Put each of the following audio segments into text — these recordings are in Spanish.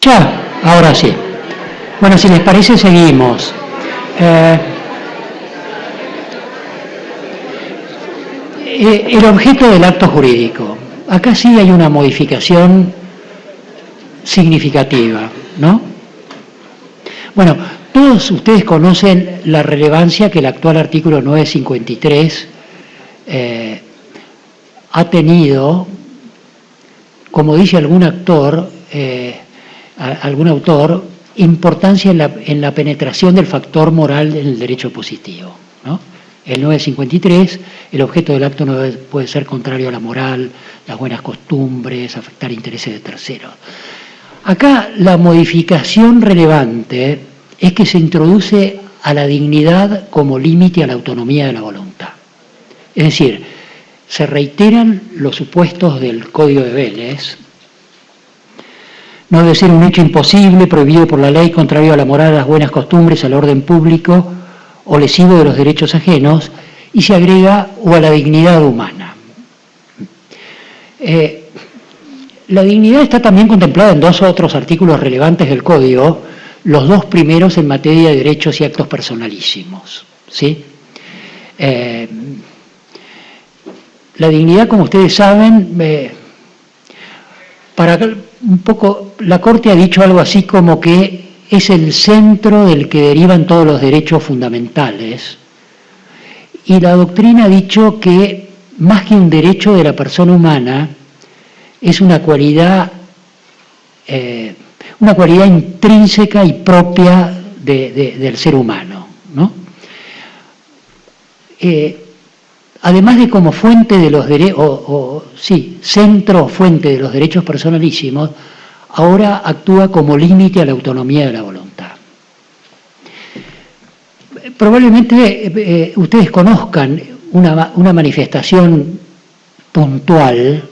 Ya, ahora sí. Bueno, si les parece, seguimos. El objeto del acto jurídico. Acá sí hay una modificación significativa, ¿no? Bueno, todos ustedes conocen la relevancia que el actual artículo 953 ha tenido, como dice algún autor, importancia en la penetración del factor moral en el derecho positivo, ¿no? El 953, el objeto del acto no puede ser contrario a la moral, las buenas costumbres, afectar intereses de terceros. Acá la modificación relevante es que se introduce a la dignidad como límite a la autonomía de la voluntad. Es decir, se reiteran los supuestos del Código de Vélez. No debe ser un hecho imposible, prohibido por la ley, contrario a la moral, a las buenas costumbres, al orden público o lesivo de los derechos ajenos, y se agrega o a la dignidad humana. La dignidad está también contemplada en dos otros artículos relevantes del Código, los dos primeros en materia de derechos y actos personalísimos, ¿sí? La dignidad, como ustedes saben, para un poco, la Corte ha dicho algo así como que es el centro del que derivan todos los derechos fundamentales, y la doctrina ha dicho que más que un derecho de la persona humana, es una cualidad intrínseca y propia del ser humano, ¿no? Además de como fuente de los derechos, centro o fuente de los derechos personalísimos, ahora actúa como límite a la autonomía de la voluntad. Probablemente ustedes conozcan una manifestación puntual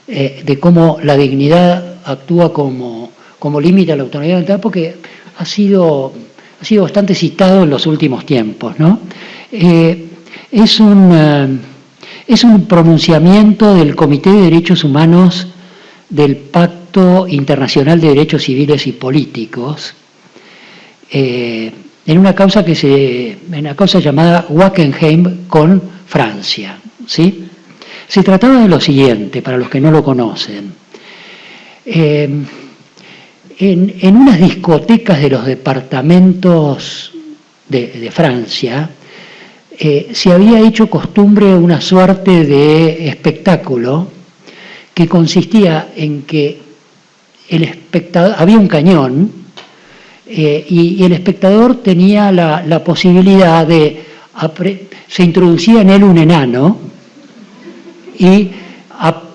de cómo la dignidad actúa como límite a la autonomía de la voluntad, porque ha sido bastante citado en los últimos tiempos, ¿no? Es un pronunciamiento del Comité de Derechos Humanos del Pacto Internacional de Derechos Civiles y Políticos, en una causa llamada Wackenheim con Francia, ¿sí? Se trataba de lo siguiente, para los que no lo conocen. En unas discotecas de los departamentos de Francia, se había hecho costumbre una suerte de espectáculo que consistía en que el espectador, había un cañón, y el espectador tenía la posibilidad se introducía en él un enano y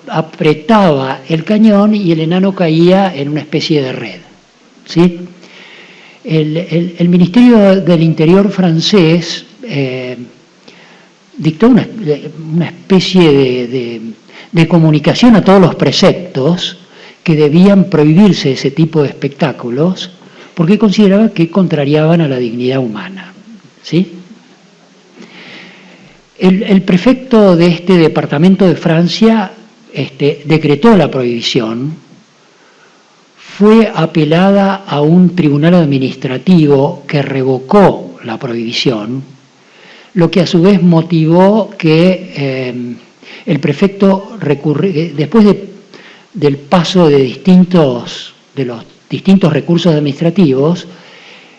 apretaba el cañón y el enano caía en una especie de red, ¿sí? El Ministerio del Interior francés dictó una especie de comunicación a todos los preceptos que debían prohibirse ese tipo de espectáculos porque consideraba que contrariaban a la dignidad humana, ¿sí? El prefecto de este departamento de Francia decretó la prohibición, fue apelada a un tribunal administrativo que revocó la prohibición, lo que a su vez motivó que el prefecto después del paso de los distintos recursos administrativos,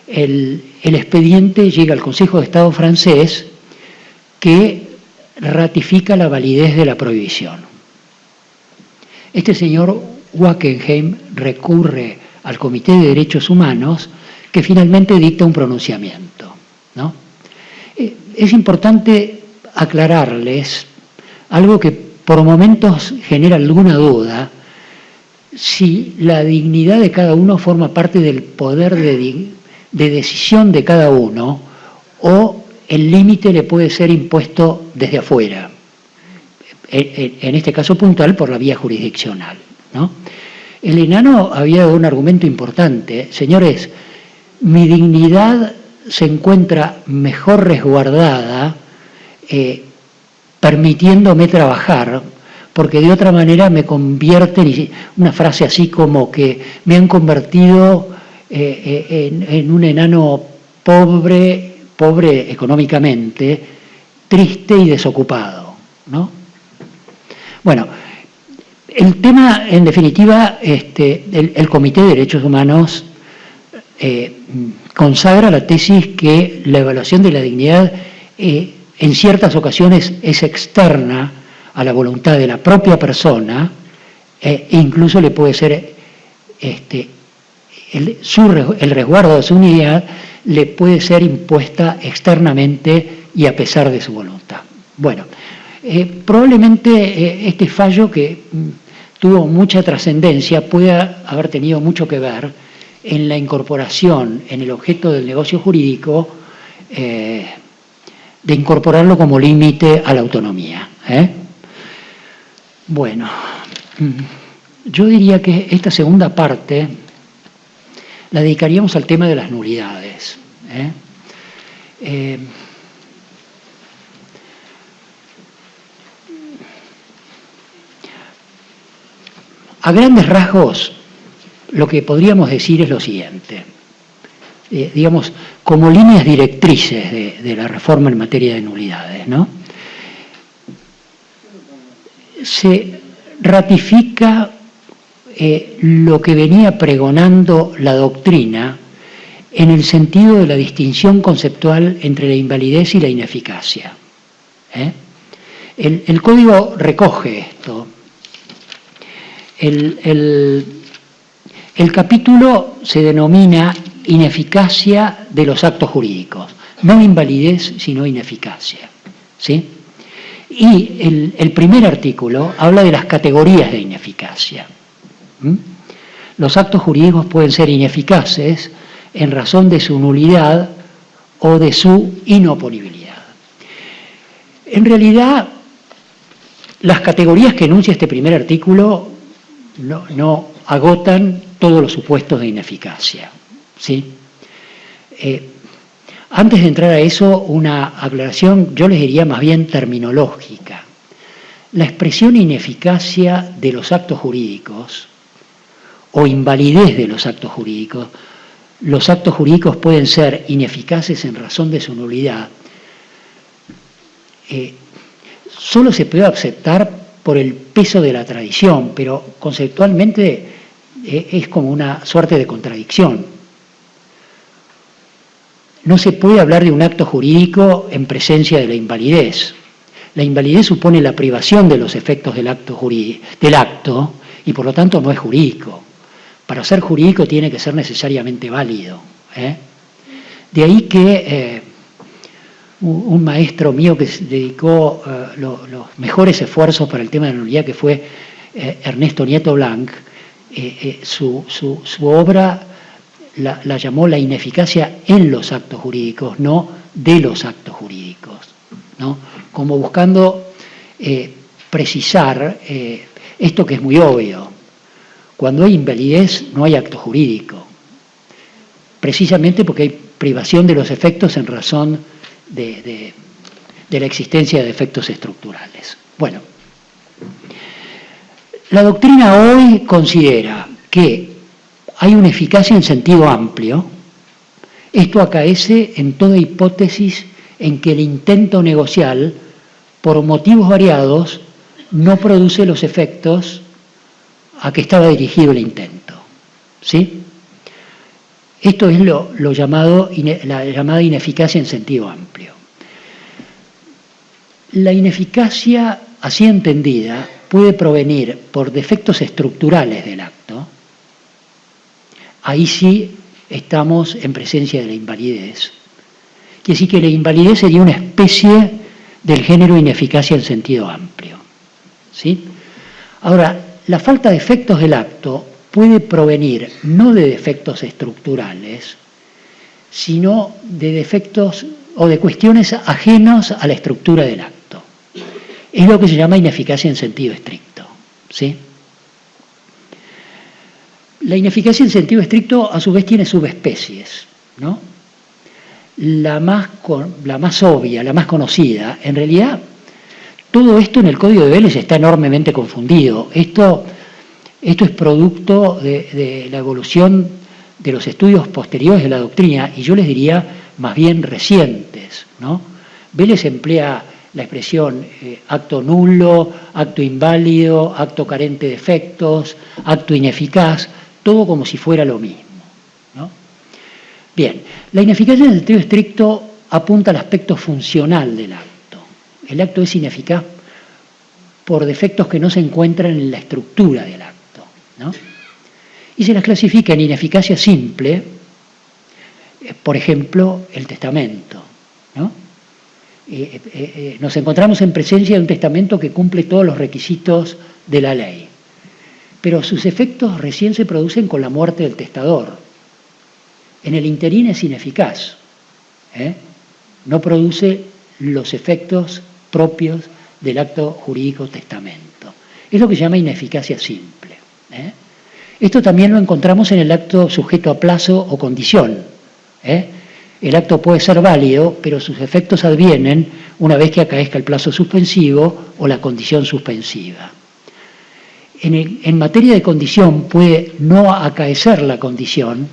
el expediente llega al Consejo de Estado francés, que ratifica la validez de la prohibición. Este señor Wackenheim recurre al Comité de Derechos Humanos, que finalmente dicta un pronunciamiento, ¿no? Es importante aclararles algo que por momentos genera alguna duda, si la dignidad de cada uno forma parte del poder de decisión de cada uno o el límite le puede ser impuesto desde afuera, en este caso puntual por la vía jurisdiccional, ¿no? El enano había dado un argumento importante: señores, mi dignidad se encuentra mejor resguardada permitiéndome trabajar, porque de otra manera me convierten, una frase así como que me han convertido en un enano pobre económicamente, triste y desocupado, ¿no? Bueno, el tema, en definitiva, el Comité de Derechos Humanos consagra la tesis que la evaluación de la dignidad en ciertas ocasiones es externa a la voluntad de la propia persona e incluso le puede ser el resguardo de su dignidad le puede ser impuesta externamente y a pesar de su voluntad. Bueno, probablemente este fallo que tuvo mucha trascendencia pueda haber tenido mucho que ver en la incorporación en el objeto del negocio jurídico de incorporarlo como límite a la autonomía. Bueno, yo diría que esta segunda parte la dedicaríamos al tema de las nulidades. A grandes rasgos, lo que podríamos decir es lo siguiente. Digamos, como líneas directrices de la reforma en materia de nulidades, ¿no? Se ratifica lo que venía pregonando la doctrina en el sentido de la distinción conceptual entre la invalidez y la ineficacia. El Código recoge esto. El capítulo se denomina ineficacia de los actos jurídicos, no invalidez, sino ineficacia, ¿sí? Y el primer artículo habla de las categorías de ineficacia. Los actos jurídicos pueden ser ineficaces en razón de su nulidad o de su inoponibilidad. En realidad, las categorías que enuncia este primer artículo no agotan todos los supuestos de ineficacia, ¿sí? Antes de entrar a eso, una aclaración, yo les diría más bien terminológica. La expresión ineficacia de los actos jurídicos o invalidez de los actos jurídicos pueden ser ineficaces en razón de su nulidad, solo se puede aceptar por el peso de la tradición, pero conceptualmente es como una suerte de contradicción. No se puede hablar de un acto jurídico en presencia de la invalidez. La invalidez supone la privación de los efectos del acto y por lo tanto no es jurídico. Para ser jurídico tiene que ser necesariamente válido. De ahí que un maestro mío que dedicó los mejores esfuerzos para el tema de la nulidad, que fue Ernesto Nieto Blanc, su obra la llamó la ineficacia en los actos jurídicos, no de los actos jurídicos, ¿no? Como buscando precisar esto que es muy obvio. Cuando hay invalidez no hay acto jurídico, precisamente porque hay privación de los efectos en razón de la existencia de efectos estructurales. Bueno, la doctrina hoy considera que hay una eficacia en sentido amplio. Esto acaece en toda hipótesis en que el intento negocial, por motivos variados, no produce los efectos a que estaba dirigido el intento, ¿sí? Esto es la llamada ineficacia en sentido amplio. La ineficacia, así entendida, puede provenir por defectos estructurales del acto. Ahí sí estamos en presencia de la invalidez. Quiere decir que la invalidez sería una especie del género ineficacia en sentido amplio, ¿sí? Ahora, la falta de efectos del acto puede provenir no de defectos estructurales, sino de defectos o de cuestiones ajenos a la estructura del acto. Es lo que se llama ineficacia en sentido estricto, ¿sí? La ineficacia en sentido estricto, a su vez, tiene subespecies, ¿no? La más obvia, la más conocida, en realidad Todo esto en el Código de Vélez está enormemente confundido. Esto es producto de la evolución de los estudios posteriores de la doctrina, y yo les diría más bien recientes, ¿no? Vélez emplea la expresión acto nulo, acto inválido, acto carente de efectos, acto ineficaz, todo como si fuera lo mismo, ¿no? Bien, la ineficacia en sentido estricto apunta al aspecto funcional del acto. El acto es ineficaz por defectos que no se encuentran en la estructura del acto, ¿no? Y se las clasifica en ineficacia simple, por ejemplo, el testamento, ¿no? Nos encontramos en presencia de un testamento que cumple todos los requisitos de la ley, pero sus efectos recién se producen con la muerte del testador. En el interín es ineficaz, no produce los efectos propios del acto jurídico testamento. Es lo que se llama ineficacia simple. Esto también lo encontramos en el acto sujeto a plazo o condición. El acto puede ser válido, pero sus efectos advienen una vez que acaezca el plazo suspensivo o la condición suspensiva. En materia de condición puede no acaecer la condición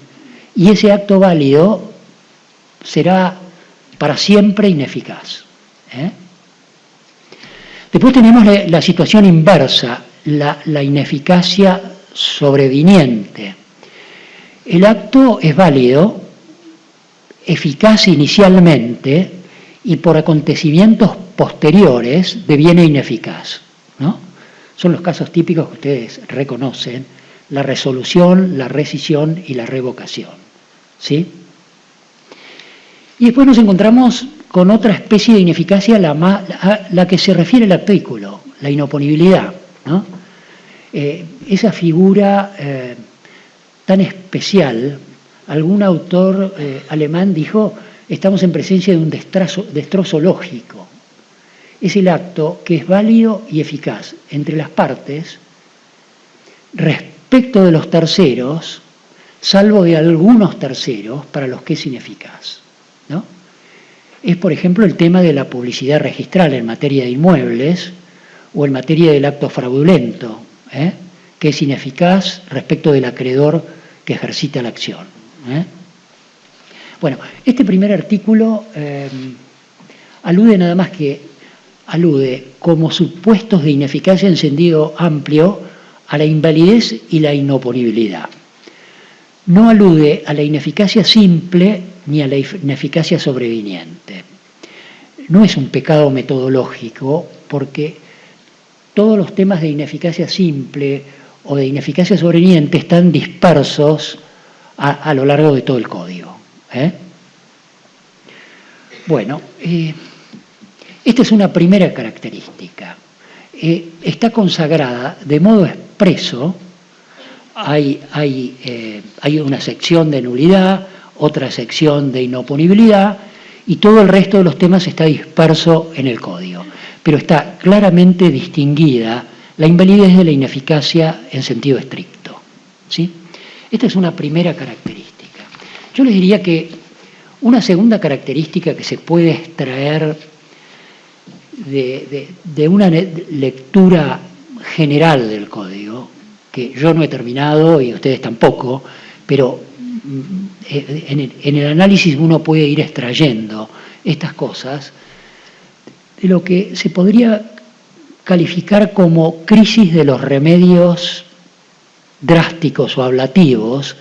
y ese acto válido será para siempre ineficaz. Después tenemos la situación inversa, la ineficacia sobreviniente. El acto es válido, eficaz inicialmente y por acontecimientos posteriores deviene ineficaz, ¿no? Son los casos típicos que ustedes reconocen: la resolución, la rescisión y la revocación, ¿sí? Y después nos encontramos con otra especie de ineficacia, la que se refiere al artículo, la inoponibilidad, ¿no? Esa figura tan especial, algún autor alemán dijo: estamos en presencia de un destrozo lógico. Es el acto que es válido y eficaz entre las partes respecto de los terceros, salvo de algunos terceros para los que es ineficaz, ¿no? Es, por ejemplo, el tema de la publicidad registral en materia de inmuebles o en materia del acto fraudulento, que es ineficaz respecto del acreedor que ejercita la acción. Bueno, este primer artículo alude como supuestos de ineficacia en sentido amplio a la invalidez y la inoponibilidad. No alude a la ineficacia simple ni a la ineficacia sobreviniente. No es un pecado metodológico, porque todos los temas de ineficacia simple o de ineficacia sobreviniente están dispersos a lo largo de todo el código. Bueno, esta es una primera característica. Está consagrada de modo expreso. Hay una sección de nulidad, otra sección de inoponibilidad, y todo el resto de los temas está disperso en el código. Pero está claramente distinguida la invalidez de la ineficacia en sentido estricto, ¿sí? Esta es una primera característica. Yo les diría que una segunda característica que se puede extraer de una lectura general del código, que yo no he terminado y ustedes tampoco, pero en el análisis uno puede ir extrayendo estas cosas, de lo que se podría calificar como crisis de los remedios drásticos o ablativos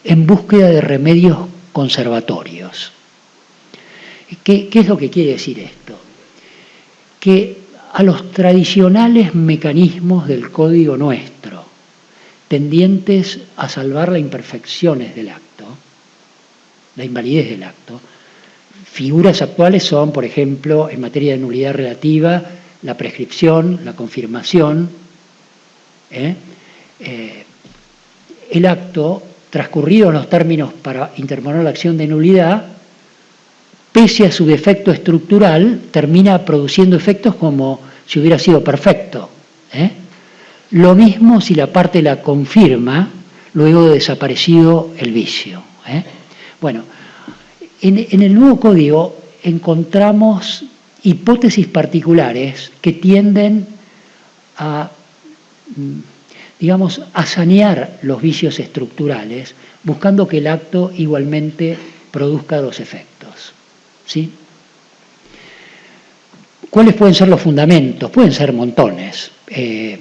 en búsqueda de remedios conservatorios. ¿Qué es lo que quiere decir esto? Que a los tradicionales mecanismos del código nuestro, tendientes a salvar las imperfecciones del acto, la invalidez del acto, figuras actuales son, por ejemplo, en materia de nulidad relativa, la prescripción, la confirmación. El acto, transcurridos los términos para interponer la acción de nulidad, pese a su defecto estructural, termina produciendo efectos como si hubiera sido perfecto. Lo mismo si la parte la confirma luego de desaparecido el vicio. Bueno, en el nuevo código encontramos hipótesis particulares que tienden a, digamos, a sanear los vicios estructurales, buscando que el acto igualmente produzca los efectos. ¿Sí? ¿Cuáles pueden ser los fundamentos? Pueden ser montones. El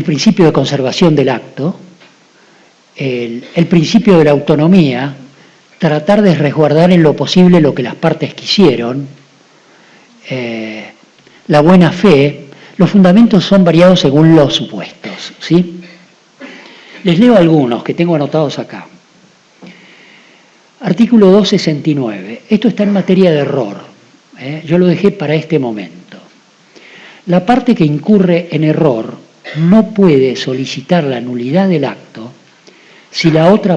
principio de conservación del acto, el principio de la autonomía, tratar de resguardar en lo posible lo que las partes quisieron, la buena fe. Los fundamentos son variados según los supuestos, ¿sí? Les leo algunos que tengo anotados acá. Artículo 269. Esto está en materia de error. Yo lo dejé para este momento. La parte que incurre en error no puede solicitar la nulidad del acto si la otra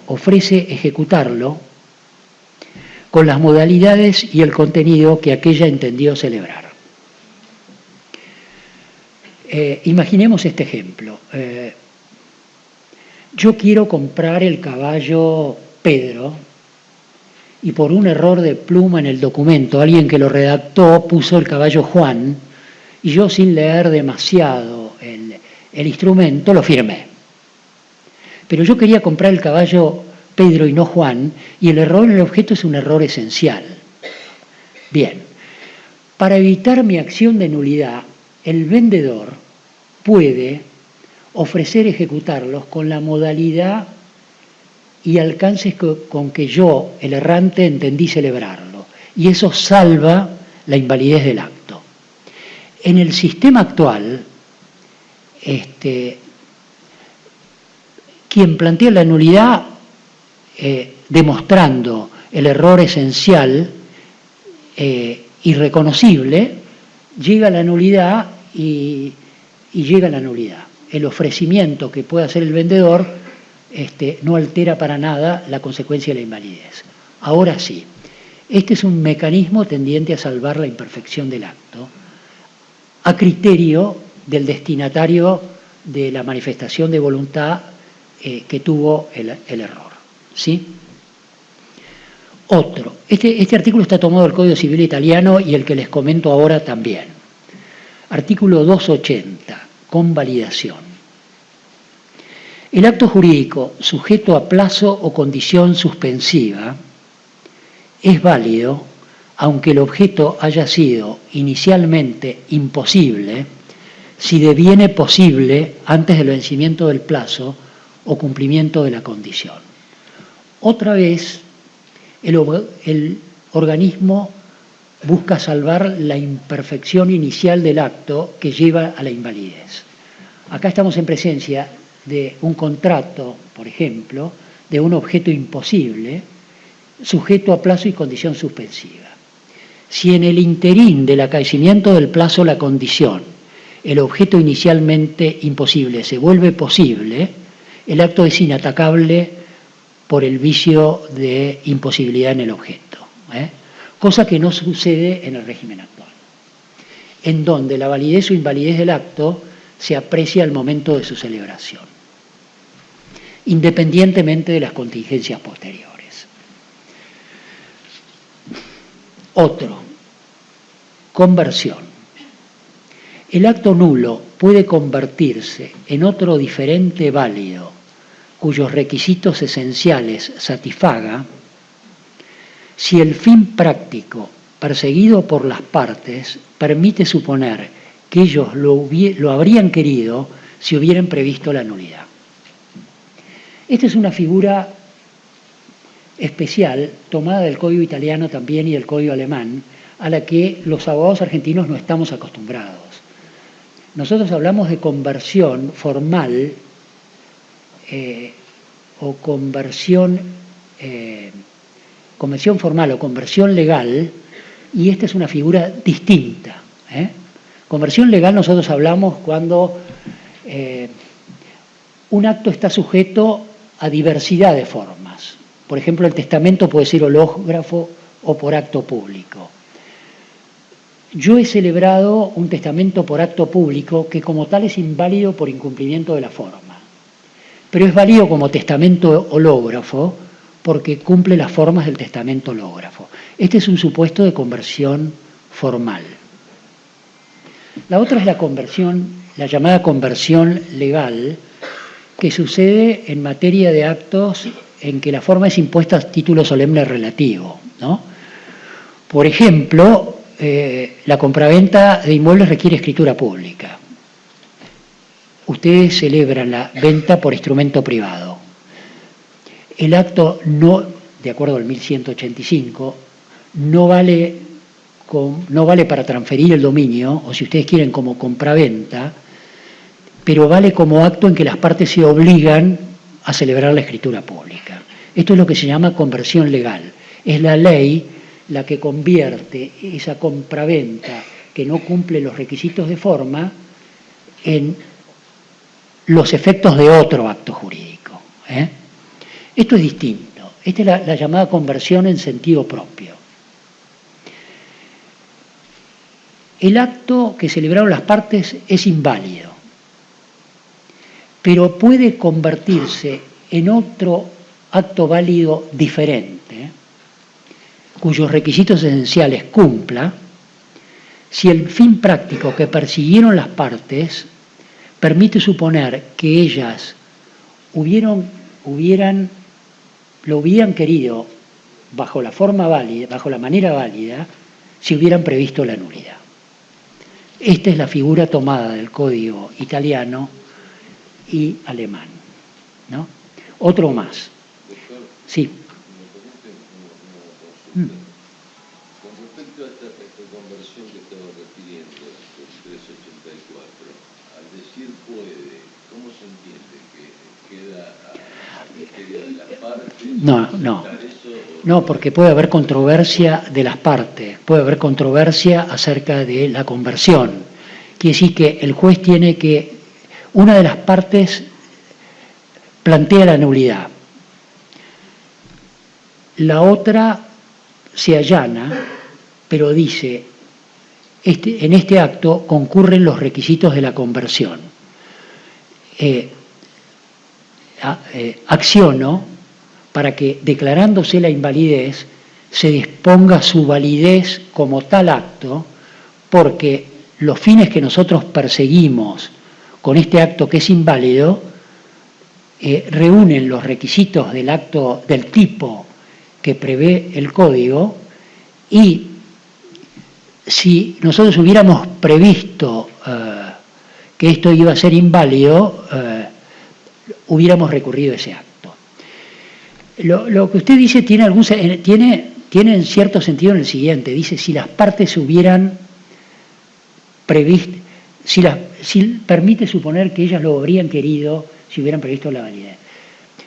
ofrece ejecutarlo con las modalidades y el contenido que aquella entendió celebrar. Imaginemos este ejemplo. Yo quiero comprar el caballo Pedro y por un error de pluma en el documento, alguien que lo redactó puso el caballo Juan y yo, sin leer demasiado el instrumento, lo firmé. Pero yo quería comprar el caballo Pedro y no Juan, y el error en el objeto es un error esencial. Bien, para evitar mi acción de nulidad, el vendedor puede ofrecer ejecutarlos con la modalidad y alcances con que yo, el errante, entendí celebrarlo. Y eso salva la invalidez del acto. En el sistema actual, quien plantea la nulidad demostrando el error esencial irreconocible, llega a la nulidad y llega a la nulidad. El ofrecimiento que puede hacer el vendedor no altera para nada la consecuencia de la invalidez. Ahora sí, este es un mecanismo tendiente a salvar la imperfección del acto, a criterio del destinatario de la manifestación de voluntad que tuvo el error. ¿Sí? Otro. Este artículo está tomado del Código Civil italiano y el que les comento ahora también. Artículo 280. Convalidación. El acto jurídico sujeto a plazo o condición suspensiva es válido aunque el objeto haya sido inicialmente imposible, si deviene posible antes del vencimiento del plazo o cumplimiento de la condición. Otra vez, el organismo busca salvar la imperfección inicial del acto que lleva a la invalidez. Acá estamos en presencia de un contrato, por ejemplo, de un objeto imposible, sujeto a plazo y condición suspensiva. Si en el interín del acaecimiento del plazo o la condición, el objeto inicialmente imposible se vuelve posible, el acto es inatacable por el vicio de imposibilidad en el objeto, cosa que no sucede en el régimen actual, en donde la validez o invalidez del acto se aprecia al momento de su celebración, independientemente de las contingencias posteriores. Otro, conversión. El acto nulo puede convertirse en otro diferente válido, cuyos requisitos esenciales satisfaga, si el fin práctico perseguido por las partes permite suponer que ellos lo habrían querido si hubieran previsto la nulidad. Esta es una figura especial tomada del Código italiano también y del Código alemán, a la que los abogados argentinos no estamos acostumbrados. Nosotros hablamos de conversión formal o conversión formal o conversión legal, y esta es una figura distinta. Conversión legal nosotros hablamos cuando un acto está sujeto a diversidad de formas. Por ejemplo, el testamento puede ser hológrafo o por acto público. Yo he celebrado un testamento por acto público que como tal es inválido por incumplimiento de la forma, pero es válido como testamento hológrafo porque cumple las formas del testamento hológrafo. Este es un supuesto de conversión formal. La otra es la conversión, la llamada conversión legal, que sucede en materia de actos en que la forma es impuesta a título solemne relativo, ¿no? Por ejemplo, la compraventa de inmuebles requiere escritura pública. Ustedes celebran la venta por instrumento privado. El acto no, de acuerdo al 1185, no vale para transferir el dominio, o si ustedes quieren como compraventa, pero vale como acto en que las partes se obligan a celebrar la escritura pública. Esto es lo que se llama conversión legal. Es la ley la que convierte esa compraventa que no cumple los requisitos de forma en los efectos de otro acto jurídico. Esto es distinto. Esta es la llamada conversión en sentido propio. El acto que celebraron las partes es inválido, pero puede convertirse en otro acto válido diferente, cuyos requisitos esenciales cumpla, si el fin práctico que persiguieron las partes permite suponer que ellas lo hubieran querido bajo la forma válida, bajo la manera válida, si hubieran previsto la nulidad. Esta es la figura tomada del código italiano y alemán, ¿no? Otro más. Doctor, Sí. ¿me permite una consulta? Con respecto a esta conversión que estaba refiriendo, el 384, al decir puede, ¿cómo se entiende? ¿Que queda a criterio de las partes? No, porque puede haber controversia de las partes, puede haber controversia acerca de la conversión. Quiere decir que el juez tiene que, una de las partes plantea la nulidad, la otra se allana, pero dice, en este acto concurren los requisitos de la conversión. Acciono para que, declarándose la invalidez, se disponga su validez como tal acto, porque los fines que nosotros perseguimos con este acto que es inválido reúnen los requisitos del acto del tipo que prevé el código, y si nosotros hubiéramos previsto que esto iba a ser inválido, hubiéramos recurrido a ese acto. Lo que usted dice tiene en cierto sentido en el siguiente, dice si las partes hubieran previsto, si permite suponer que ellas lo habrían querido si hubieran previsto la validez.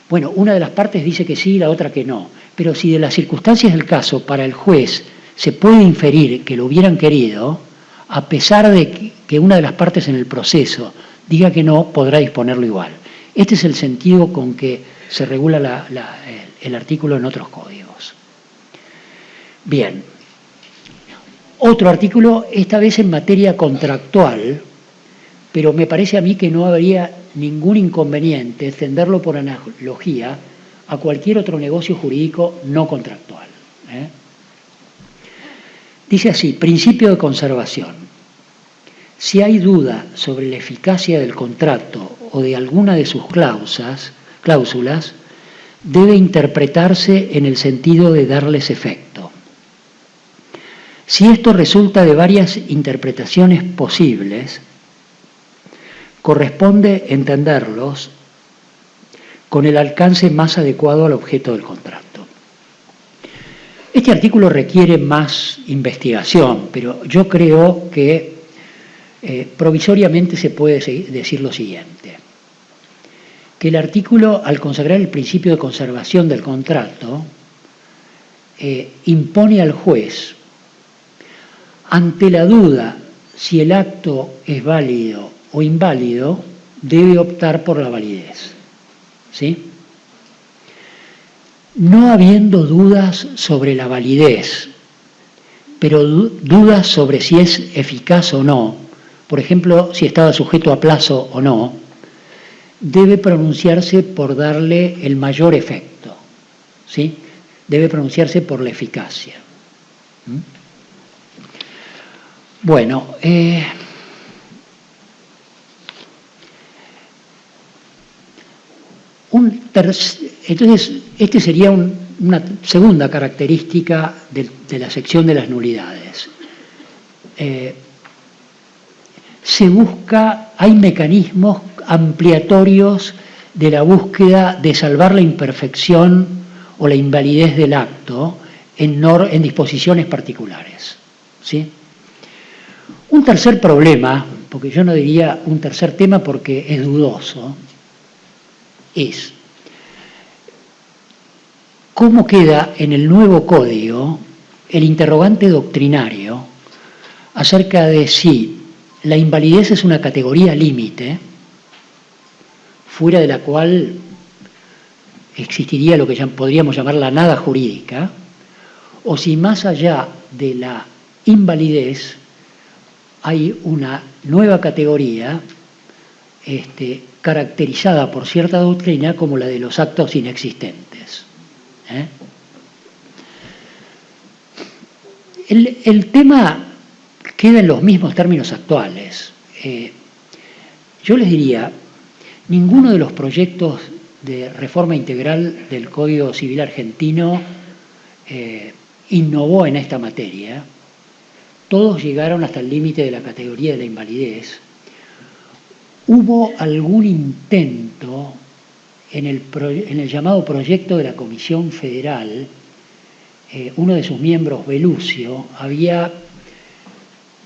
Bueno, una de las partes dice que sí y la otra que no, pero si de las circunstancias del caso para el juez se puede inferir que lo hubieran querido, a pesar de que una de las partes en el proceso diga que no, podrá disponerlo igual. Este es el sentido con que se regula el artículo en otros códigos. Bien. Otro artículo, esta vez en materia contractual, pero me parece a mí que no habría ningún inconveniente extenderlo por analogía a cualquier otro negocio jurídico no contractual. Dice así, principio de conservación. Si hay duda sobre la eficacia del contrato o de alguna de sus cláusulas, debe interpretarse en el sentido de darles efecto. Si esto resulta de varias interpretaciones posibles, corresponde entenderlos con el alcance más adecuado al objeto del contrato. Este artículo requiere más investigación, pero yo creo que provisoriamente se puede decir lo siguiente, que el artículo, al consagrar el principio de conservación del contrato, impone al juez, ante la duda si el acto es válido o inválido, debe optar por la validez. ¿Sí? No habiendo dudas sobre la validez, pero dudas sobre si es eficaz o no, por ejemplo, si estaba sujeto a plazo o no, debe pronunciarse por darle el mayor efecto. ¿sí? Debe pronunciarse por la eficacia. Bueno, entonces, esta sería una segunda característica de la sección de las nulidades. Se busca, hay mecanismos ampliatorios de la búsqueda de salvar la imperfección o la invalidez del acto en disposiciones particulares, ¿sí? Un tercer problema, porque yo no diría un tercer tema porque es dudoso, es cómo queda en el nuevo código el interrogante doctrinario acerca de si la invalidez es una categoría límite, fuera de la cual existiría lo que podríamos llamar la nada jurídica, o si más allá de la invalidez hay una nueva categoría caracterizada por cierta doctrina como la de los actos inexistentes. El tema queda en los mismos términos actuales. Yo les diría, ninguno de los proyectos de reforma integral del Código Civil argentino innovó en esta materia. Todos llegaron hasta el límite de la categoría de la invalidez. Hubo algún intento en el llamado proyecto de la Comisión Federal. Uno de sus miembros, Belucio, había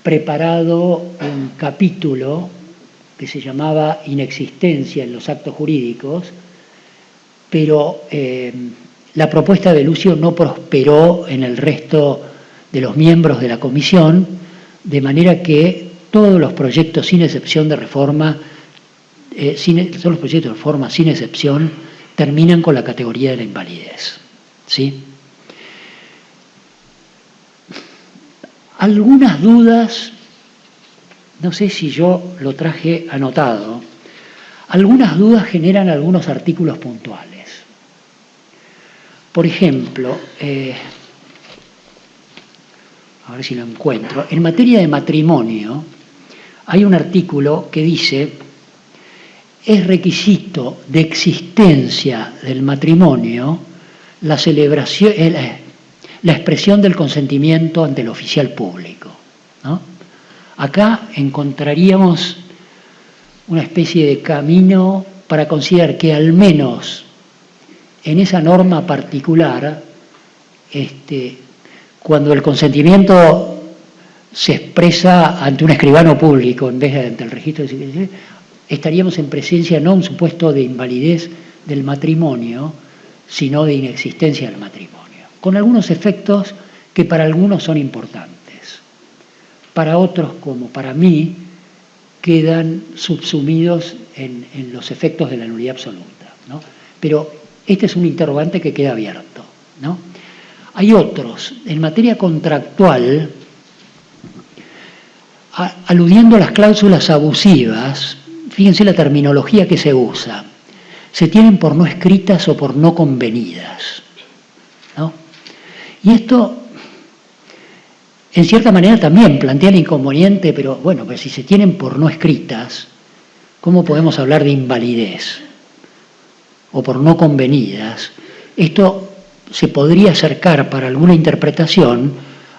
preparado un capítulo que se llamaba Inexistencia en los actos jurídicos, pero la propuesta de Belucio no prosperó en el resto de los miembros de la comisión, de manera que todos los proyectos sin excepción de reforma, todos los proyectos de reforma sin excepción terminan con la categoría de la invalidez, ¿sí? Algunas dudas, no sé si yo lo traje anotado, algunas dudas generan algunos artículos puntuales. Por ejemplo, a ver si lo encuentro, en materia de matrimonio hay un artículo que dice: es requisito de existencia del matrimonio la celebración, la expresión del consentimiento ante el oficial público, ¿no? Acá encontraríamos una especie de camino para considerar que al menos en esa norma particular, cuando el consentimiento se expresa ante un escribano público en vez de ante el registro civil, estaríamos en presencia no de un supuesto de invalidez del matrimonio, sino de inexistencia del matrimonio, con algunos efectos que para algunos son importantes, para otros, como para mí, quedan subsumidos en los efectos de la nulidad absoluta, ¿no? Pero este es un interrogante que queda abierto, ¿no? Hay otros, en materia contractual, aludiendo a las cláusulas abusivas, fíjense la terminología que se usa, se tienen por no escritas o por no convenidas, ¿no? Y esto, en cierta manera, también plantea el inconveniente, pero bueno, pues si se tienen por no escritas, ¿cómo podemos hablar de invalidez? O por no convenidas. Esto se podría acercar para alguna interpretación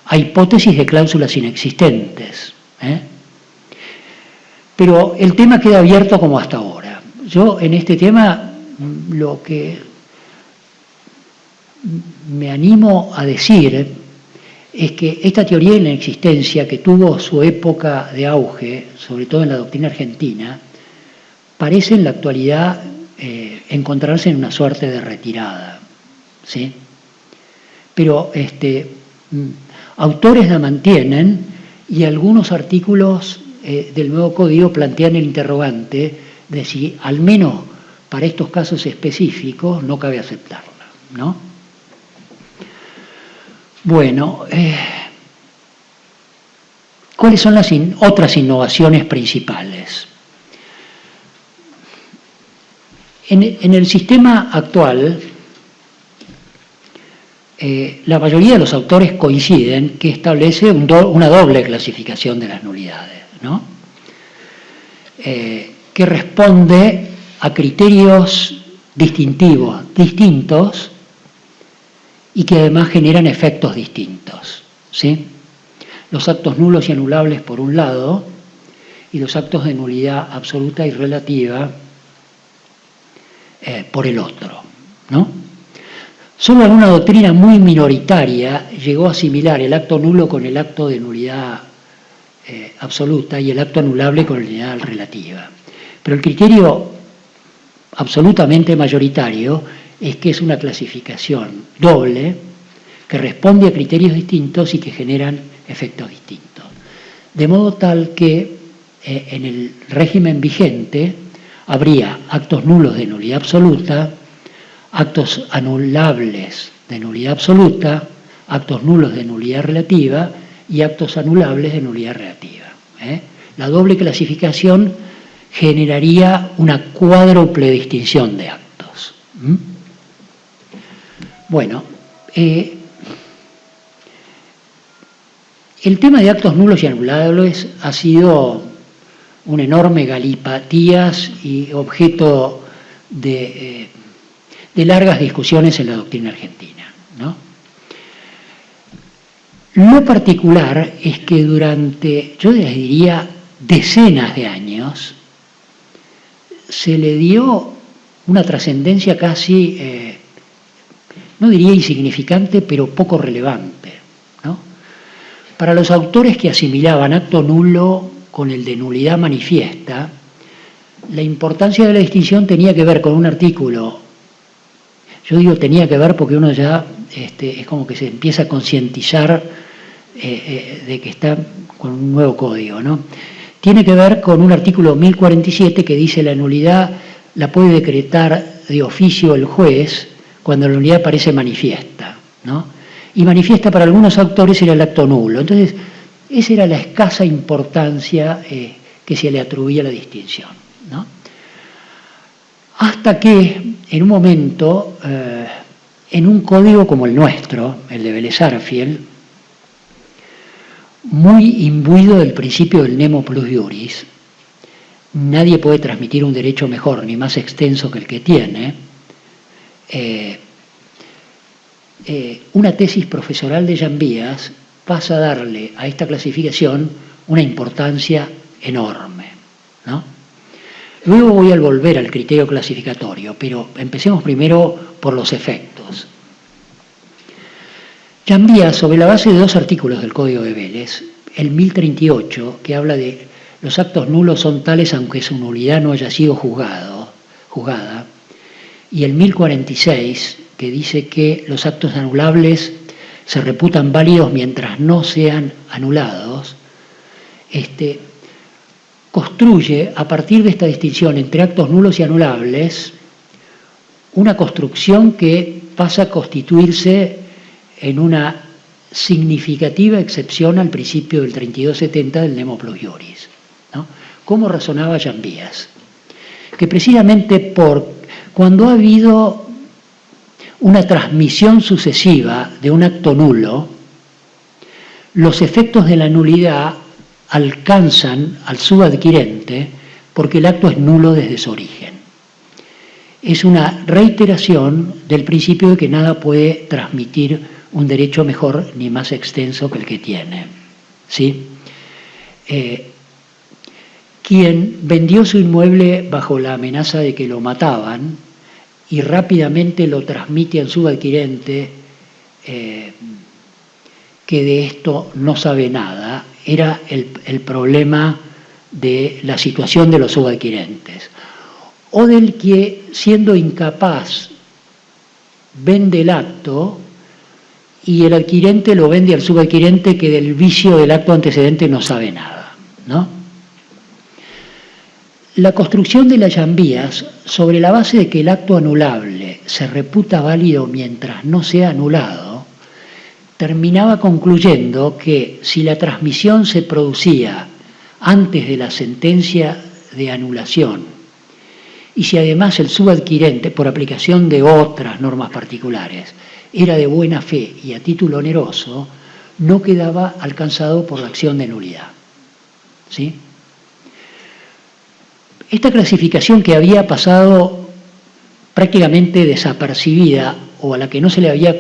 a hipótesis de cláusulas inexistentes, Pero el tema queda abierto como hasta ahora. Yo en este tema lo que me animo a decir es que esta teoría de la inexistencia, que tuvo su época de auge, sobre todo en la doctrina argentina, parece en la actualidad encontrarse en una suerte de retirada, ¿sí? Pero autores la mantienen y algunos artículos del nuevo código plantean el interrogante de si, al menos para estos casos específicos, no cabe aceptarla, ¿no? Bueno, ¿cuáles son las otras innovaciones principales? En el sistema actual la mayoría de los autores coinciden que establece una doble clasificación de las nulidades, ¿no? Que responde a criterios distintos y que además generan efectos distintos, ¿sí? Los actos nulos y anulables por un lado y los actos de nulidad absoluta y relativa por el otro, ¿no? Solo alguna doctrina muy minoritaria llegó a asimilar el acto nulo con el acto de nulidad absoluta y el acto anulable con la nulidad relativa. Pero el criterio absolutamente mayoritario es que es una clasificación doble que responde a criterios distintos y que generan efectos distintos. De modo tal que en el régimen vigente habría actos nulos de nulidad absoluta, actos anulables de nulidad absoluta, actos nulos de nulidad relativa y actos anulables de nulidad relativa. La doble clasificación generaría una cuádruple distinción de actos. Bueno, el tema de actos nulos y anulables ha sido un enorme galipatías y objeto de largas discusiones en la doctrina argentina, ¿no? Lo particular es que durante, yo les diría, decenas de años, se le dio una trascendencia casi, no diría insignificante, pero poco relevante, ¿no? Para los autores que asimilaban acto nulo con el de nulidad manifiesta, la importancia de la distinción tenía que ver con un artículo. Yo digo tenía que ver porque uno ya es como que se empieza a concientizar de que está con un nuevo código, ¿no? Tiene que ver con un artículo 1047 que dice la nulidad la puede decretar de oficio el juez cuando la nulidad parece manifiesta, ¿no? Y manifiesta para algunos autores era el acto nulo. Entonces, esa era la escasa importancia que se le atribuía a la distinción, ¿no? Hasta que, en un momento, en un código como el nuestro, el de Vélez Sarsfield, muy imbuido del principio del nemo plus iuris, nadie puede transmitir un derecho mejor ni más extenso que el que tiene, una tesis profesoral de Llambías pasa a darle a esta clasificación una importancia enorme, ¿no? Luego voy a volver al criterio clasificatorio, pero empecemos primero por los efectos. Llambías, sobre la base de dos artículos del Código de Vélez, el 1038, que habla de los actos nulos son tales aunque su nulidad no haya sido juzgada, y el 1046, que dice que los actos anulables se reputan válidos mientras no sean anulados, construye, a partir de esta distinción entre actos nulos y anulables, una construcción que pasa a constituirse en una significativa excepción al principio del 3270 del nemo plus iuris, ¿no? ¿Cómo razonaba Llambías? Que precisamente cuando ha habido una transmisión sucesiva de un acto nulo, los efectos de la nulidad alcanzan al subadquirente porque el acto es nulo desde su origen. Es una reiteración del principio de que nada puede transmitir un derecho mejor ni más extenso que el que tiene, ¿sí? Quien vendió su inmueble bajo la amenaza de que lo mataban y rápidamente lo transmite al subadquirente que de esto no sabe nada, era el problema de la situación de los subadquirentes, o del que, siendo incapaz, vende el acto y el adquirente lo vende al subadquirente que del vicio del acto antecedente no sabe nada, ¿no? La construcción de las Llambías, sobre la base de que el acto anulable se reputa válido mientras no sea anulado, terminaba concluyendo que si la transmisión se producía antes de la sentencia de anulación y si además el subadquirente, por aplicación de otras normas particulares, era de buena fe y a título oneroso, no quedaba alcanzado por la acción de nulidad. ¿Sí? Esta clasificación, que había pasado prácticamente desapercibida o a la que no se le había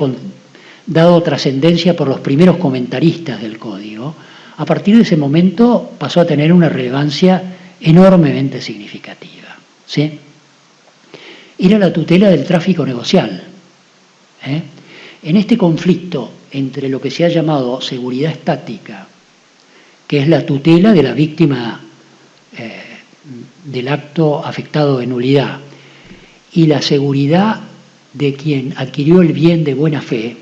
dado trascendencia por los primeros comentaristas del Código, a partir de ese momento pasó a tener una relevancia enormemente significativa. ¿Sí? Era la tutela del tráfico negocial. En este conflicto entre lo que se ha llamado seguridad estática, que es la tutela de la víctima del acto afectado de nulidad, y la seguridad de quien adquirió el bien de buena fe,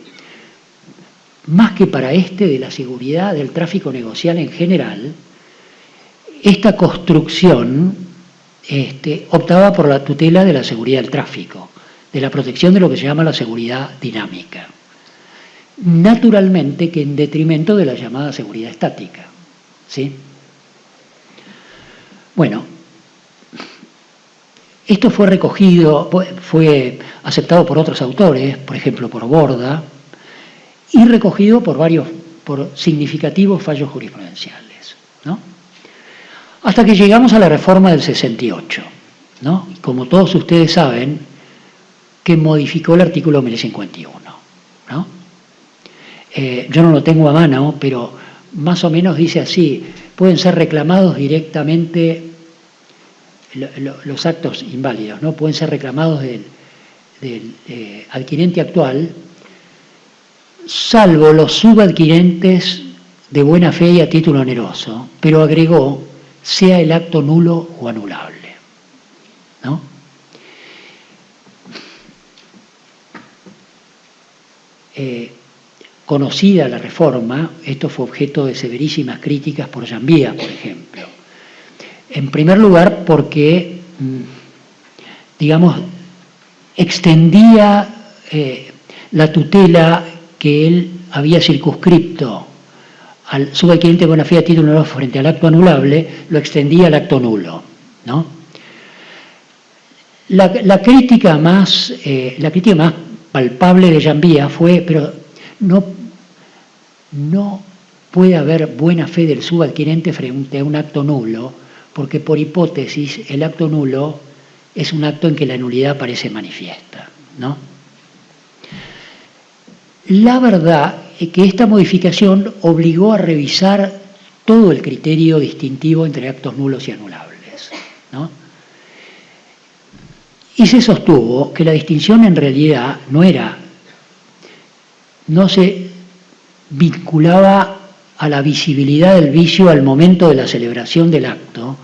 más que para de la seguridad del tráfico negocial en general, esta construcción optaba por la tutela de la seguridad del tráfico, de la protección de lo que se llama la seguridad dinámica. Naturalmente que en detrimento de la llamada seguridad estática. ¿Sí? Bueno, esto fue recogido, fue aceptado por otros autores, por ejemplo por Borda, y recogido por significativos fallos jurisprudenciales, ¿no? Hasta que llegamos a la reforma del 68, ¿no? Como todos ustedes saben, que modificó el artículo 1051, ¿no? Yo no lo tengo a mano, pero más o menos dice así: pueden ser reclamados directamente los actos inválidos, ¿no? Pueden ser reclamados del adquirente actual, salvo los subadquirentes de buena fe y a título oneroso, pero agregó, sea el acto nulo o anulable, ¿no? Conocida la reforma, esto fue objeto de severísimas críticas por Janvía, por ejemplo. En primer lugar, porque, digamos, extendía la tutela que él había circunscripto al subadquirente de buena fe a título oneroso frente al acto anulable, lo extendía al acto nulo, ¿no? La crítica más palpable de Janvía fue, pero no puede haber buena fe del subadquirente frente a un acto nulo, porque por hipótesis el acto nulo es un acto en que la nulidad parece manifiesta, ¿no? La verdad es que esta modificación obligó a revisar todo el criterio distintivo entre actos nulos y anulables, ¿no? Y se sostuvo que la distinción en realidad no se vinculaba a la visibilidad del vicio al momento de la celebración del acto,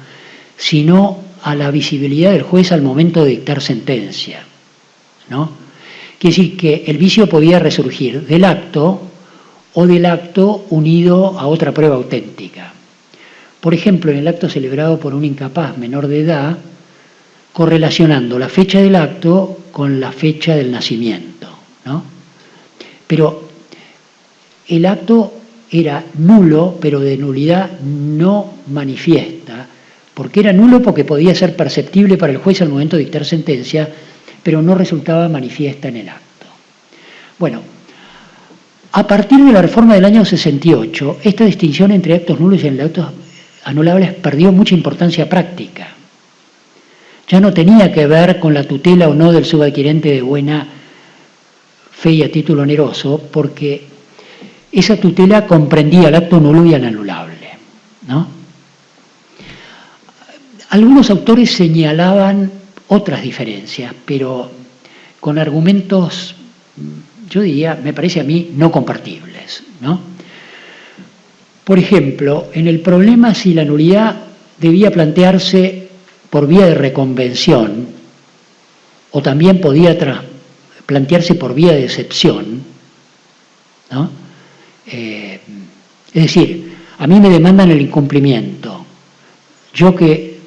sino a la visibilidad del juez al momento de dictar sentencia, ¿no? Quiere decir que el vicio podía resurgir del acto o del acto unido a otra prueba auténtica. Por ejemplo, en el acto celebrado por un incapaz menor de edad, correlacionando la fecha del acto con la fecha del nacimiento, ¿no? Pero el acto era nulo, pero de nulidad no manifiesta, porque era nulo porque podía ser perceptible para el juez al momento de dictar sentencia, pero no resultaba manifiesta en el acto. Bueno, a partir de la reforma del año 68, esta distinción entre actos nulos y actos anulables perdió mucha importancia práctica. Ya no tenía que ver con la tutela o no del subadquirente de buena fe y a título oneroso, porque esa tutela comprendía el acto nulo y el anulable, ¿no? Algunos autores señalaban otras diferencias, pero con argumentos, yo diría, me parece a mí, no compartibles, ¿no? Por ejemplo, en el problema si la nulidad debía plantearse por vía de reconvención o también podía plantearse por vía de excepción, ¿no? Es decir, a mí me demandan el incumplimiento. Yo que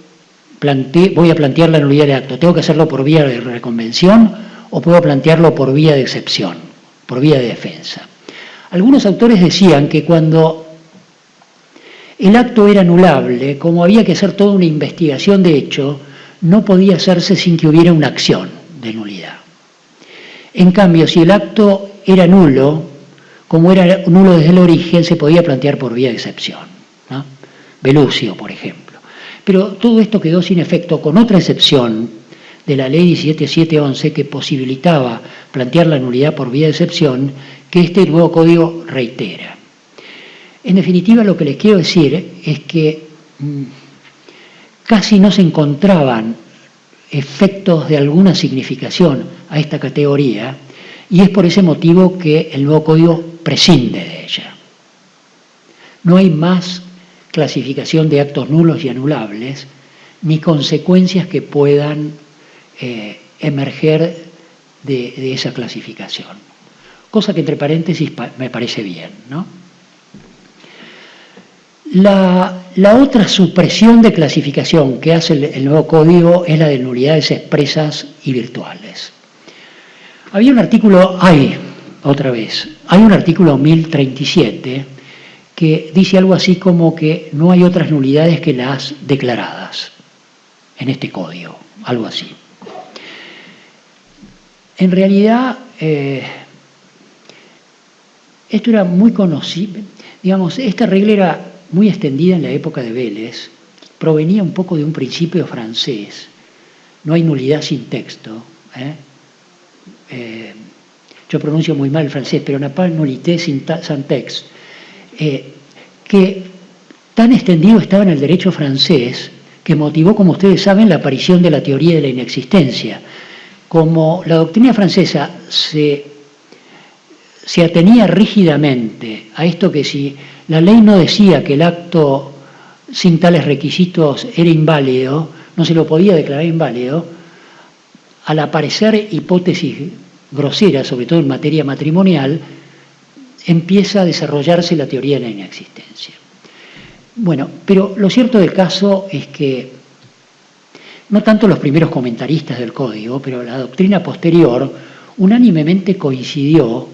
voy a plantear la nulidad del acto, ¿tengo que hacerlo por vía de reconvención o puedo plantearlo por vía de excepción, por vía de defensa? Algunos autores decían que cuando el acto era anulable, como había que hacer toda una investigación de hecho, no podía hacerse sin que hubiera una acción de nulidad. En cambio, si el acto era nulo, como era nulo desde el origen, se podía plantear por vía de excepción, ¿no? Velucio, por ejemplo. Pero todo esto quedó sin efecto con otra excepción de la ley 17711 que posibilitaba plantear la nulidad por vía de excepción, que este nuevo código reitera. En definitiva, lo que les quiero decir es que casi no se encontraban efectos de alguna significación a esta categoría, y es por ese motivo que el nuevo código prescinde de ella. No hay más clasificación de actos nulos y anulables, ni consecuencias que puedan emerger de esa clasificación. Cosa que, entre paréntesis, me parece bien, ¿no? La otra supresión de clasificación que hace el nuevo código es la de nulidades expresas y virtuales. Había un artículo, hay un artículo 1037 que dice algo así como que no hay otras nulidades que las declaradas en este código, algo así. En realidad, esto era muy conocido, digamos, esta regla era muy extendida en la época de Vélez, provenía un poco de un principio francés, no hay nulidad sin texto, yo pronuncio muy mal el francés, pero n'a pas nullité sans texte, que tan extendido estaba en el derecho francés que motivó, como ustedes saben, la aparición de la teoría de la inexistencia. Como la doctrina francesa se atenía rígidamente a esto, que si la ley no decía que el acto sin tales requisitos era inválido, no se lo podía declarar inválido, al aparecer hipótesis groseras, sobre todo en materia matrimonial, empieza a desarrollarse la teoría de la inexistencia. Bueno, pero lo cierto del caso es que no tanto los primeros comentaristas del código, pero la doctrina posterior unánimemente coincidió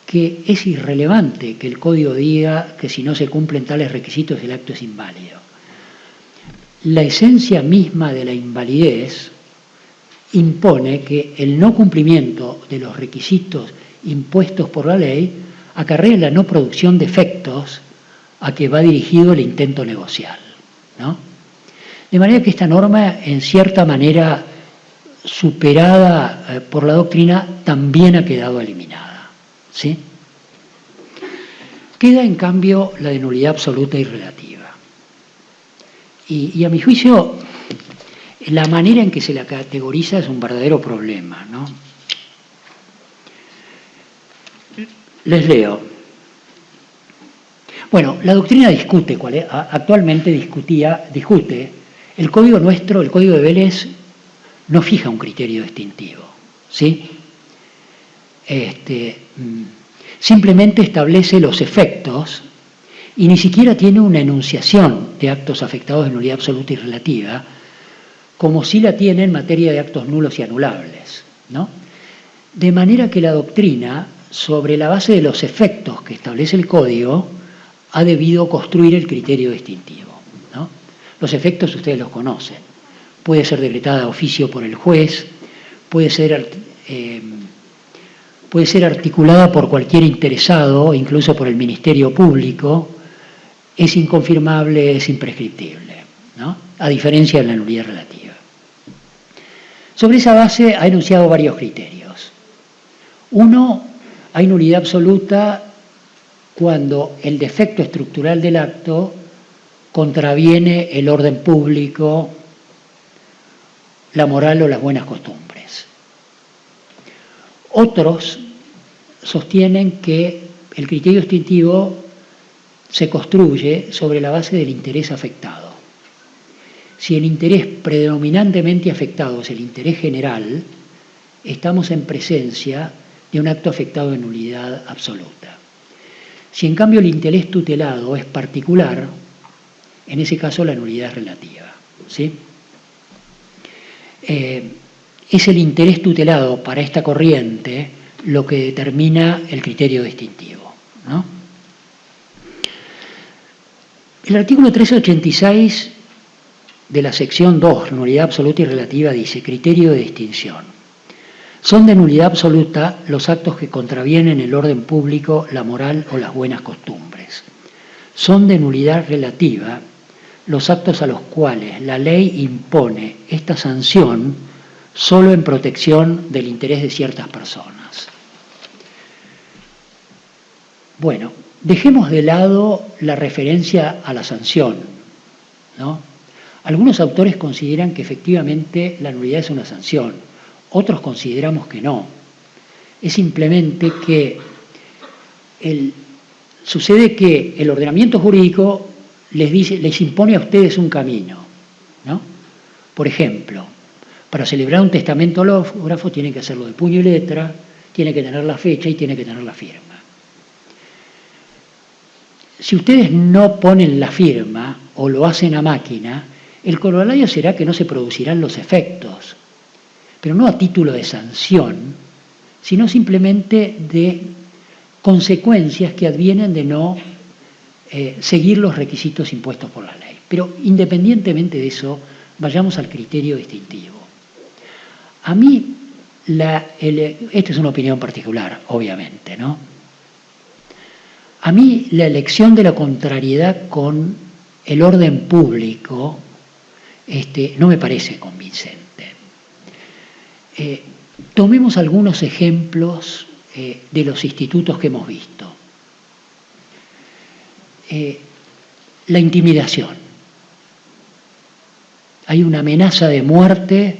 que es irrelevante que el código diga que si no se cumplen tales requisitos el acto es inválido. La esencia misma de la invalidez impone que el no cumplimiento de los requisitos impuestos por la ley acarrea la no producción de efectos a que va dirigido el intento negocial, ¿no? De manera que esta norma, en cierta manera superada por la doctrina, también ha quedado eliminada, ¿sí? Queda, en cambio, la de nulidad absoluta y relativa. Y a mi juicio, la manera en que se la categoriza es un verdadero problema, ¿no? Les leo. Bueno, la doctrina discute, actualmente discute, el código nuestro, el código de Vélez, no fija un criterio distintivo, ¿sí? Simplemente establece los efectos y ni siquiera tiene una enunciación de actos afectados de nulidad absoluta y relativa, como sí la tiene en materia de actos nulos y anulables, ¿no? De manera que la doctrina, sobre la base de los efectos que establece el código, ha debido construir el criterio distintivo, ¿no? Los efectos ustedes los conocen. Puede ser decretada a oficio por el juez, puede ser articulada por cualquier interesado, incluso por el Ministerio Público, es inconfirmable, es imprescriptible, ¿no? A diferencia de la nulidad relativa. Sobre esa base ha enunciado varios criterios. Uno, hay nulidad absoluta cuando el defecto estructural del acto contraviene el orden público, la moral o las buenas costumbres. Otros sostienen que el criterio distintivo se construye sobre la base del interés afectado. Si el interés predominantemente afectado es el interés general, estamos en presencia de un acto afectado de nulidad absoluta. Si en cambio el interés tutelado es particular, en ese caso la nulidad es relativa, ¿sí? Es el interés tutelado para esta corriente lo que determina el criterio distintivo, ¿no? El artículo 1386 de la sección 2, nulidad absoluta y relativa, dice: criterio de distinción. Son de nulidad absoluta los actos que contravienen el orden público, la moral o las buenas costumbres. Son de nulidad relativa los actos a los cuales la ley impone esta sanción solo en protección del interés de ciertas personas. Bueno, dejemos de lado la referencia a la sanción, ¿no? Algunos autores consideran que efectivamente la nulidad es una sanción, otros consideramos que no. Es simplemente que sucede que el ordenamiento jurídico les impone a ustedes un camino, ¿no? Por ejemplo, para celebrar un testamento hológrafo tienen que hacerlo de puño y letra, tiene que tener la fecha y tiene que tener la firma. Si ustedes no ponen la firma o lo hacen a máquina, el corolario será que no se producirán los efectos, pero no a título de sanción, sino simplemente de consecuencias que advienen de no seguir los requisitos impuestos por la ley. Pero independientemente de eso, vayamos al criterio distintivo. A mí, esta es una opinión particular, obviamente, ¿no? A mí la elección de la contrariedad con el orden público no me parece convincente. Tomemos algunos ejemplos de los institutos que hemos visto. La intimidación. Hay una amenaza de muerte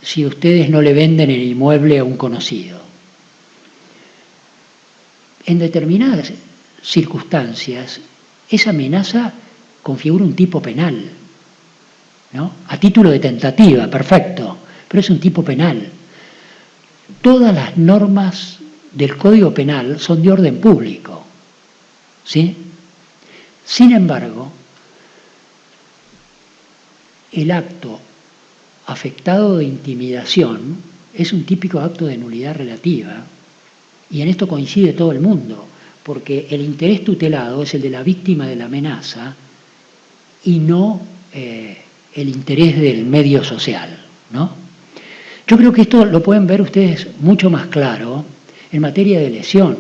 si ustedes no le venden el inmueble a un conocido. En determinadas circunstancias, esa amenaza configura un tipo penal, ¿no? A título de tentativa, perfecto, pero es un tipo penal. Todas las normas del Código Penal son de orden público, ¿sí? Sin embargo, el acto afectado de intimidación es un típico acto de nulidad relativa, y en esto coincide todo el mundo, porque el interés tutelado es el de la víctima de la amenaza y no el interés del medio social, ¿no? Yo creo que esto lo pueden ver ustedes mucho más claro en materia de lesión.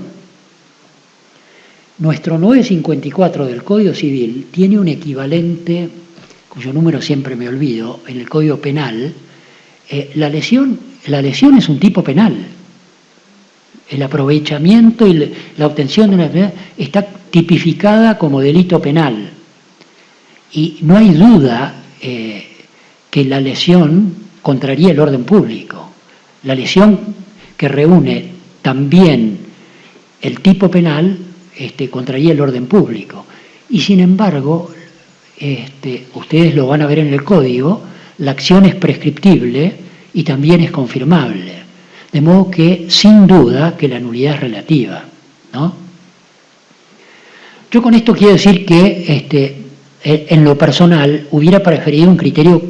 Nuestro 954 del Código Civil tiene un equivalente, cuyo número siempre me olvido, en el Código Penal. La lesión es un tipo penal. El aprovechamiento y la obtención de una enfermedad está tipificada como delito penal. Y no hay duda que la lesión contraría el orden público. La lesión que reúne también el tipo penal contraría el orden público. Y sin embargo, ustedes lo van a ver en el código, la acción es prescriptible y también es confirmable. De modo que, sin duda, que la nulidad es relativa, ¿no? Yo con esto quiero decir que en lo personal hubiera preferido un criterio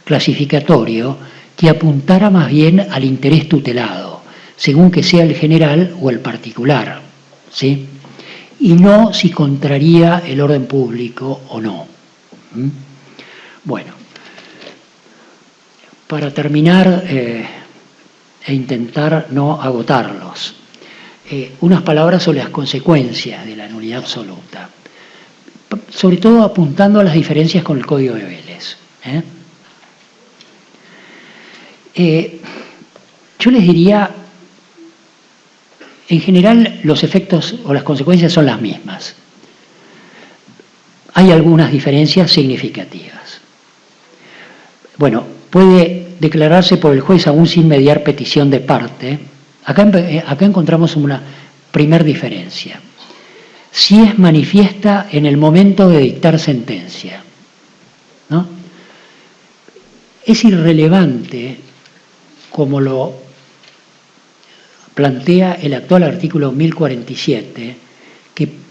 clasificatorio que apuntara más bien al interés tutelado, según que sea el general o el particular, ¿sí? Y no si contraría el orden público o no. Bueno, para terminar e intentar no agotarlos, unas palabras sobre las consecuencias de la nulidad absoluta, sobre todo apuntando a las diferencias con el Código de Vélez. Yo les diría, en general los efectos o las consecuencias son las mismas. Hay algunas diferencias significativas. Bueno, puede declararse por el juez aún sin mediar petición de parte. Acá encontramos una primer diferencia. Si es manifiesta en el momento de dictar sentencia, ¿no? Es irrelevante, como lo plantea el actual artículo 1047, que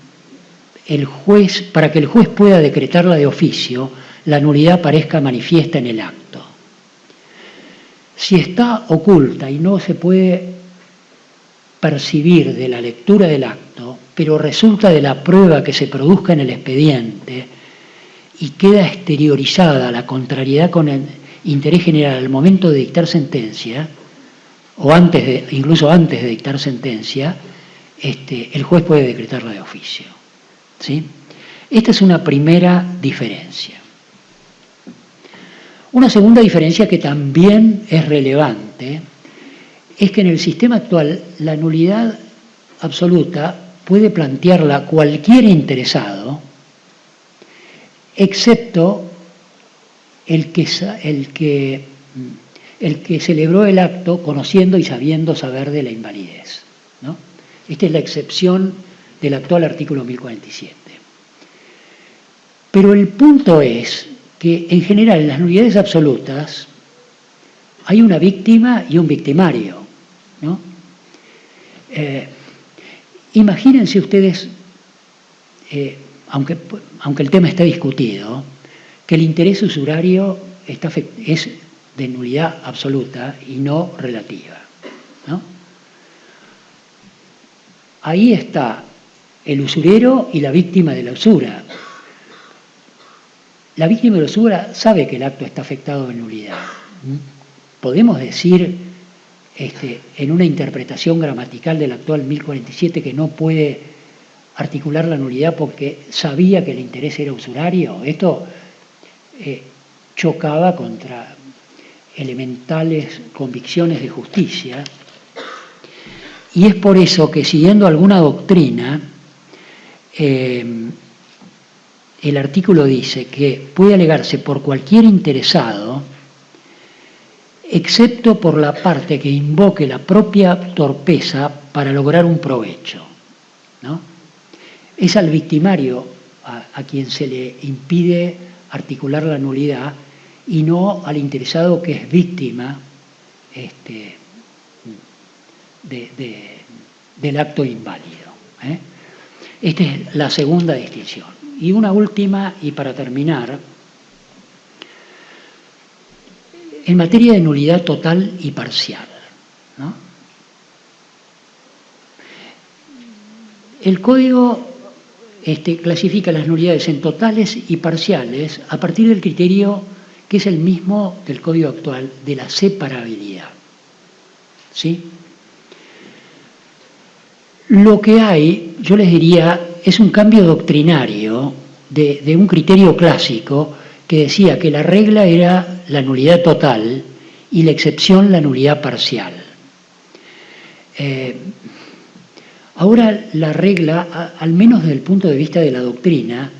para que el juez pueda decretarla de oficio, la nulidad parezca manifiesta en el acto. Si está oculta y no se puede percibir de la lectura del acto, pero resulta de la prueba que se produzca en el expediente y queda exteriorizada la contrariedad con el interés general al momento de dictar sentencia, o incluso antes de dictar sentencia, el juez puede decretarla de oficio, ¿sí? Esta es una primera diferencia. Una segunda diferencia que también es relevante es que en el sistema actual la nulidad absoluta puede plantearla cualquier interesado, excepto el que celebró el acto conociendo y sabiendo saber de la invalidez, ¿no? Esta es la excepción del actual artículo 1047. Pero el punto es que en general en las nulidades absolutas hay una víctima y un victimario, ¿no? Imagínense ustedes, aunque el tema está discutido, que el interés usurario es de nulidad absoluta y no relativa, ¿no? Ahí está el usurero y la víctima de la usura. La víctima de la usura sabe que el acto está afectado de nulidad. Podemos decir, en una interpretación gramatical del actual 1047, que no puede articular la nulidad porque sabía que el interés era usurario. Esto chocaba contra elementales convicciones de justicia, y es por eso que, siguiendo alguna doctrina, el artículo dice que puede alegarse por cualquier interesado, excepto por la parte que invoque la propia torpeza para lograr un provecho, ¿no? Es al victimario a quien se le impide articular la nulidad y no al interesado que es víctima del acto inválido, ¿eh? Esta es la segunda distinción. Y una última, y para terminar, en materia de nulidad total y parcial, ¿no? El Código clasifica las nulidades en totales y parciales a partir del criterio que es el mismo del Código actual, de la separabilidad, ¿sí? Lo que hay, yo les diría, es un cambio doctrinario de un criterio clásico que decía que la regla era la nulidad total y la excepción la nulidad parcial. Ahora la regla, al menos desde el punto de vista de la doctrina,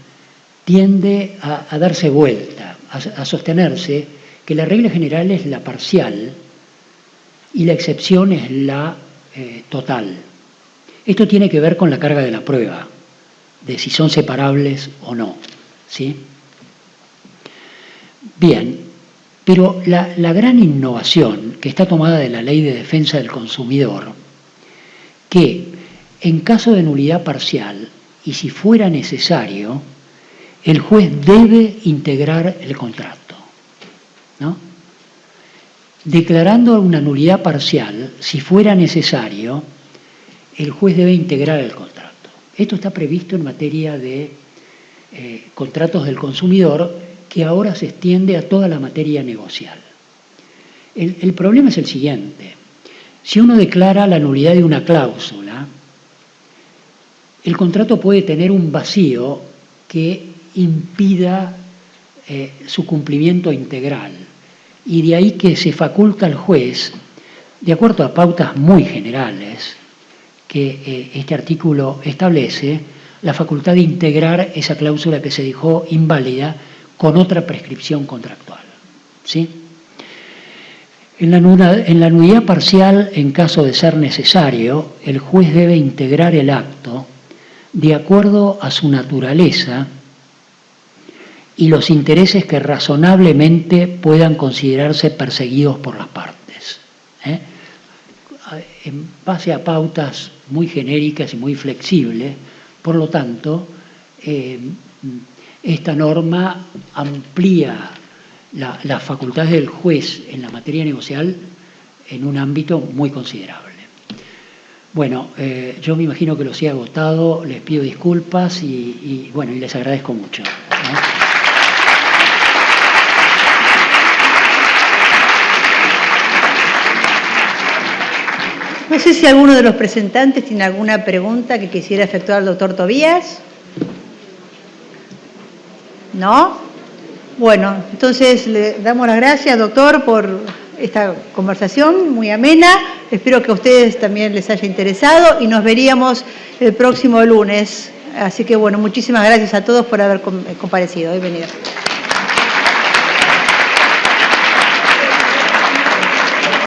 tiende a darse vuelta, a sostenerse que la regla general es la parcial y la excepción es la total. Esto tiene que ver con la carga de la prueba, de si son separables o no, ¿sí? Bien, pero la gran innovación que está tomada de la Ley de Defensa del Consumidor, que en caso de nulidad parcial y si fuera necesario, el juez debe integrar el contrato, ¿no? Declarando una nulidad parcial, si fuera necesario, el juez debe integrar el contrato. Esto está previsto en materia de contratos del consumidor, que ahora se extiende a toda la materia negocial. El problema es el siguiente: si uno declara la nulidad de una cláusula, el contrato puede tener un vacío que impida su cumplimiento integral, y de ahí que se faculta al juez, de acuerdo a pautas muy generales que este artículo establece, la facultad de integrar esa cláusula que se dejó inválida con otra prescripción contractual, ¿sí? En la nulidad parcial, en caso de ser necesario, el juez debe integrar el acto de acuerdo a su naturaleza y los intereses que razonablemente puedan considerarse perseguidos por las partes, ¿eh? En base a pautas muy genéricas y muy flexibles. Por lo tanto, esta norma amplía las facultades del juez en la materia negocial en un ámbito muy considerable. Bueno, yo me imagino que los he agotado, les pido disculpas y les agradezco mucho, ¿no? No sé si alguno de los presentantes tiene alguna pregunta que quisiera efectuar al doctor Tobías. ¿No? Bueno, entonces le damos las gracias, doctor, por esta conversación muy amena. Espero que a ustedes también les haya interesado y nos veríamos el próximo lunes. Así que, bueno, muchísimas gracias a todos por haber comparecido y venido.